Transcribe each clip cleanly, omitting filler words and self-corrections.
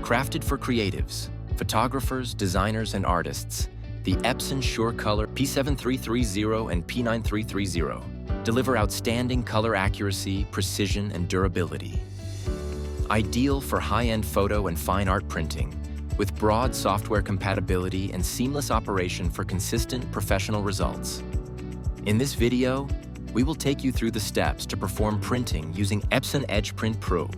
Crafted for creatives, photographers, designers, and artists, the Epson SureColor P7330 and P9330 deliver outstanding color accuracy, precision, and durability. Ideal for high-end photo and fine art printing, with broad software compatibility and seamless operation for consistent professional results. In this video, we will take you through the steps to perform printing using Epson Edge Print PRO,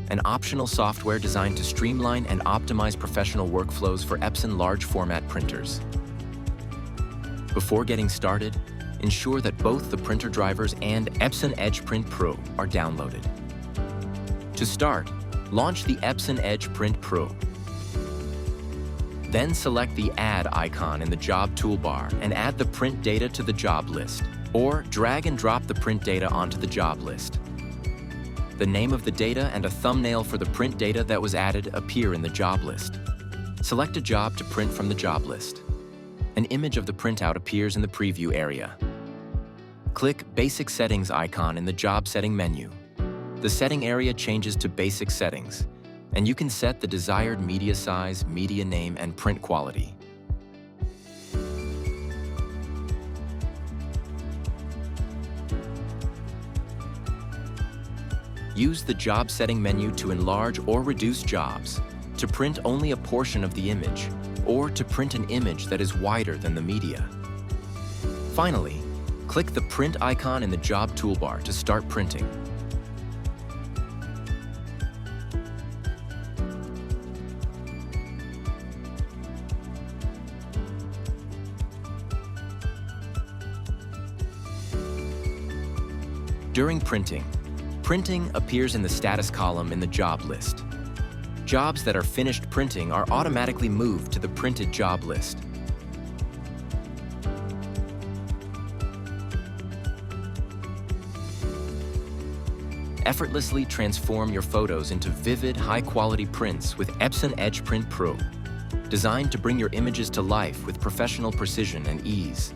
an optional software designed to streamline and optimize professional workflows for Epson large format printers. Before getting started, ensure that both the printer drivers and Epson Edge Print PRO are downloaded. To start, launch the Epson Edge Print PRO. Then select the Add icon in the Job toolbar and add the print data to the job list, or drag and drop the print data onto the job list. The name of the data and a thumbnail for the print data that was added appear in the job list. Select a job to print from the job list. An image of the printout appears in the preview area. Click Basic Settings icon in the Job Setting menu. The setting area changes to Basic Settings, and you can set the desired media size, media name, and print quality. Use the Job Setting menu to enlarge or reduce jobs, to print only a portion of the image, or to print an image that is wider than the media. Finally, click the Print icon in the Job toolbar to start printing. During printing appears in the status column in the job list. Jobs that are finished printing are automatically moved to the printed job list. Effortlessly transform your photos into vivid, high-quality prints with Epson Edge Print PRO, designed to bring your images to life with professional precision and ease.